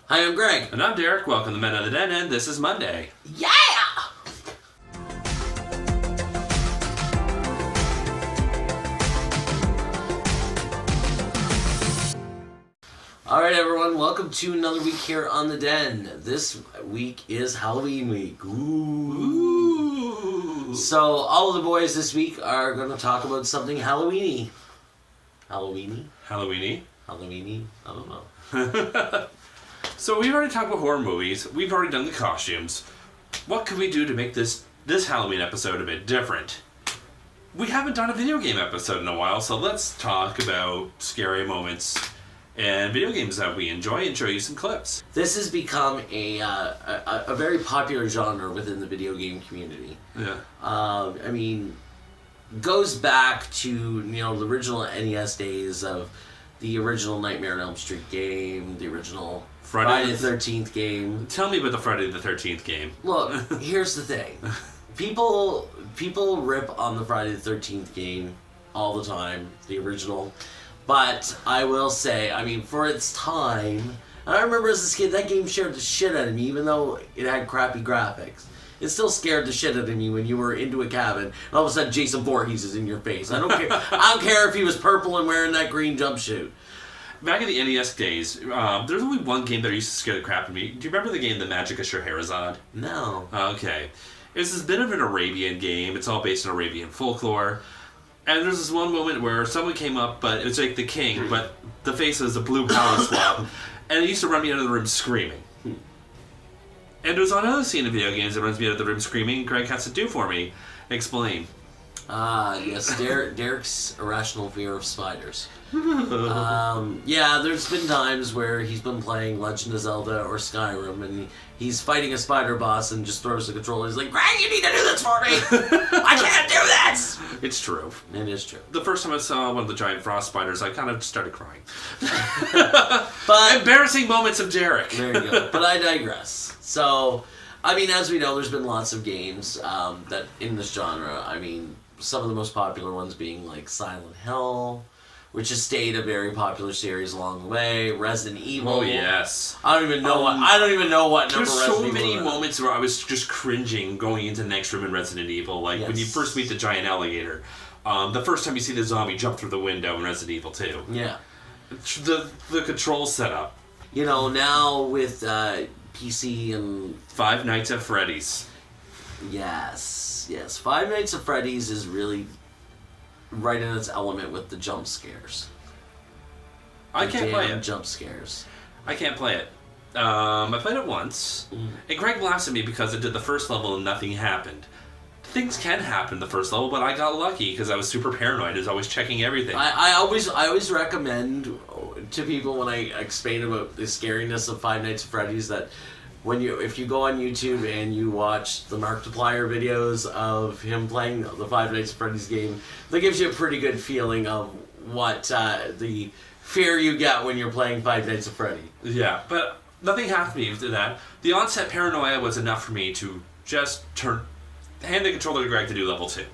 Hi, I'm Greg. And I'm Derek. Welcome to Men of the Den, and this is Monday. Yeah! Alright everyone, welcome to another week here on the Den. This week is Halloween week. Ooh. So all of the boys this week are going to talk about something Halloweeny. Halloweeny? Halloweeny? Halloweeny? I don't know. So we've already talked about horror movies. We've already done the costumes. What could we do to make this Halloween episode a bit different? We haven't done a video game episode in a while, so let's talk about scary moments and video games that we enjoy and show you some clips. This has become a very popular genre within the video game community. Yeah. I mean, goes back to, the original NES days of the original Nightmare on Elm Street game, the original Friday the 13th game. Tell me about the Friday the 13th game. Look, here's the thing. People rip on the Friday the 13th game all the time, the original. But I will say, for its time, and I remember as a kid, that game scared the shit out of me, even though it had crappy graphics. It still scared the shit out of me when you were into a cabin, and all of a sudden Jason Voorhees is in your face. I don't care. I don't care if he was purple and wearing that green jumpsuit. Back in the NES days, there's only one game that used to scare the crap out of me. Do you remember the game The Magic of Scheherazade? No. Okay. It's this bit of an Arabian game. It's all based on Arabian folklore. And there's this one moment where someone came up, but it was like the king, but the face was a blue power swab, and it used to run me out of the room screaming. And there's another scene in video games that runs me out of the room screaming, and Greg has to do for me. Explain. Yes, Derek's irrational fear of spiders. Yeah, there's been times where he's been playing Legend of Zelda or Skyrim, and he's fighting a spider boss and just throws the controller. He's like, Greg, you need to do this for me! I can't do this! It's true. It is true. The first time I saw one of the giant frost spiders, I kind of started crying. But embarrassing moments of Derek. There you go. But I digress. So, as we know, there's been lots of games that in this genre. Some of the most popular ones being like Silent Hill, which has stayed a very popular series along the way. Resident Evil. Oh yes. I don't even know what number. There's Resident so Evil many are. moments where I was just cringing going into the next room in Resident Evil. Like when you first meet the giant alligator, the first time you see the zombie jump through the window in Resident Evil 2. Yeah. The control setup. Now with PC and Five Nights at Freddy's. Yes. Five Nights at Freddy's is really right in its element with the jump scares. I can't play it. Jump scares. I can't play it. I played it once, and Greg laughs at me because I did the first level and nothing happened. Things can happen the first level, but I got lucky because I was super paranoid. I was always checking everything. I always recommend to people when I explain about the scariness of Five Nights at Freddy's that if you go on YouTube and you watch the Markiplier videos of him playing the Five Nights at Freddy's game, that gives you a pretty good feeling of what the fear you get when you're playing Five Nights at Freddy. Yeah, but nothing happened to me to that. The onset paranoia was enough for me to just hand the controller to Greg to do level 2.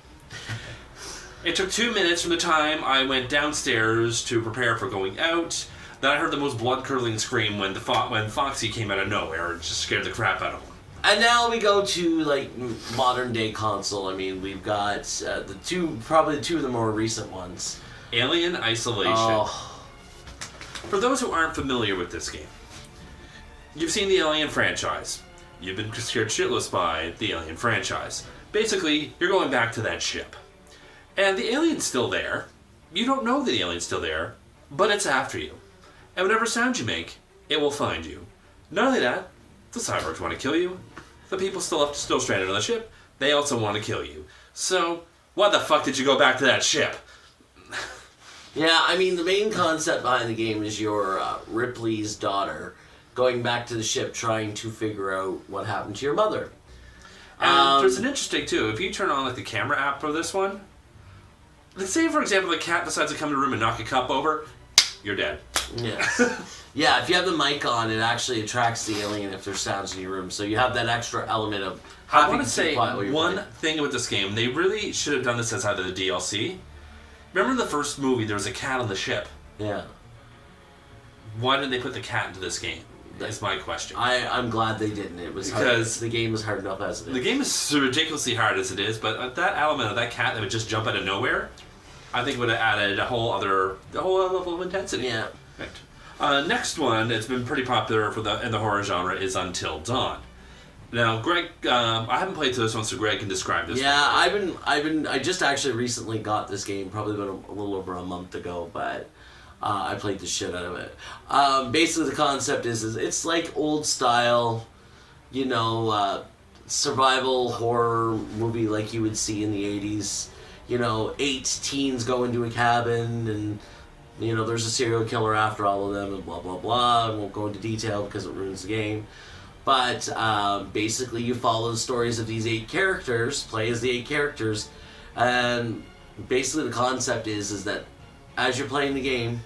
It took 2 minutes from the time I went downstairs to prepare for going out. Then I heard the most blood-curdling scream when Foxy came out of nowhere and just scared the crap out of him. And now we go to modern-day console. We've got probably the two of the more recent ones. Alien Isolation. Oh. For those who aren't familiar with this game, you've seen the Alien franchise. You've been scared shitless by the Alien franchise. Basically, you're going back to that ship. And the alien's still there. You don't know that the alien's still there, but it's after you. And whatever sound you make, it will find you. Not only that, the cyborgs want to kill you. The people still stranded on the ship, they also want to kill you. So, why the fuck did you go back to that ship? Yeah, the main concept behind the game is your Ripley's daughter going back to the ship trying to figure out what happened to your mother. And there's an interesting, too, if you turn on the camera app for this one, let's say, for example, the cat decides to come to the room and knock a cup over, you're dead. Yes. Yeah, if you have the mic on, it actually attracts the alien if there's sounds in your room, so you have that extra element of I want to say one thing with this game. They really should have done this as either the DLC. Remember the first movie, there was a cat on the ship. Yeah. Why didn't they put the cat into this game? is my question. I'm glad they didn't. It was Because hard. The game is hard enough as it is. The game is so ridiculously hard as it is, but that element of that cat that would just jump out of nowhere, I think would have added a whole other level of intensity. Yeah. Right. Next one that's been pretty popular in the horror genre is Until Dawn. Now, Greg, I haven't played through this one, so Greg can describe this. Yeah, I just actually recently got this game, probably about a little over a month ago, but I played the shit out of it. Basically, the concept is it's like old style, survival horror movie like you would see in the 80s. 8 teens go into a cabin and, there's a serial killer after all of them and blah, blah, blah. I won't go into detail because it ruins the game. But basically you follow the stories of these 8 characters, play as the 8 characters, and basically the concept is that as you're playing the game,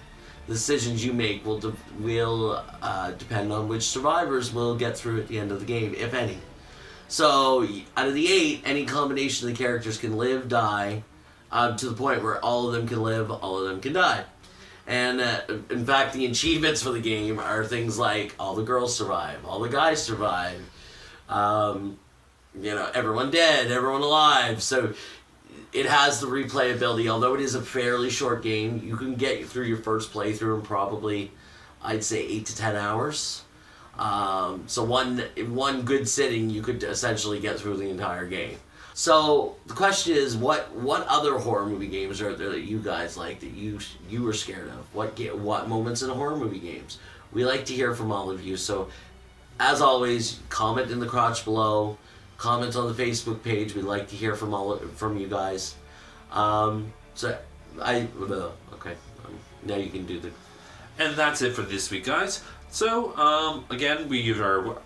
the decisions you make will depend on which survivors will get through at the end of the game, if any. So out of the 8, any combination of the characters can live, die, to the point where all of them can live, all of them can die. And in fact, the achievements for the game are things like all the girls survive, all the guys survive, everyone dead, everyone alive. So it has the replayability. Although it is a fairly short game, you can get through your first playthrough in probably, I'd say, 8 to 10 hours. So in one good sitting, you could essentially get through the entire game. So the question is, what other horror movie games are there that you guys like that you were scared of? What moments in horror movie games? We like to hear from all of you. So as always, comment in the crotch below. Comment on the Facebook page. We'd like to hear from you guys. Okay. Now you can do the. And that's it for this week, guys. So again, we give our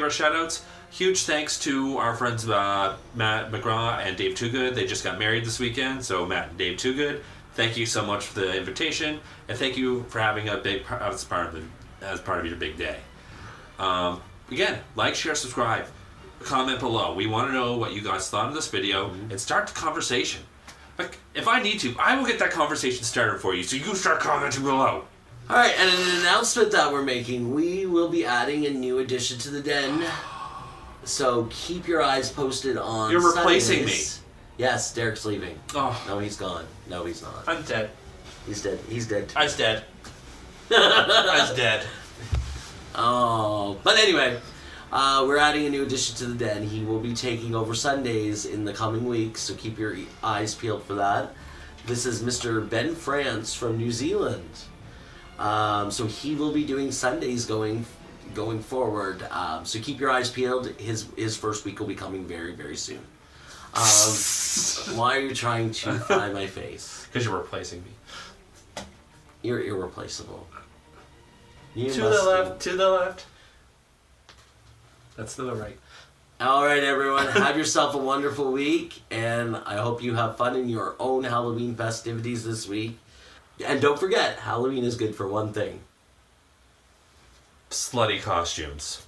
shout outs. Huge thanks to our friends Matt McGraw and Dave Toogood. They just got married this weekend, so Matt and Dave Toogood, thank you so much for the invitation, and thank you for having a big as part of your big day. Again, like, share, subscribe, comment below. We want to know what you guys thought of this video and start the conversation. Like, if I need to, I will get that conversation started for you. So you start commenting below. All right, and an announcement that we're making: we will be adding a new addition to the den. So keep your eyes posted on. You're replacing Sundays. Me. Yes, Derek's leaving. Oh. No, he's gone. No, he's not. I'm dead. He's dead. He's dead. I was dead. I was dead. Oh, but anyway, we're adding a new addition to the den. He will be taking over Sundays in the coming weeks, so keep your eyes peeled for that. This is Mr. Ben France from New Zealand. So he will be doing Sundays going forward. So keep your eyes peeled. His first week will be coming very, very soon. Why are you trying to fry my face? Because you're replacing me. You're irreplaceable. To the left. That's to the right. All right, everyone. Have yourself a wonderful week, and I hope you have fun in your own Halloween festivities this week. And don't forget, Halloween is good for one thing. Slutty costumes.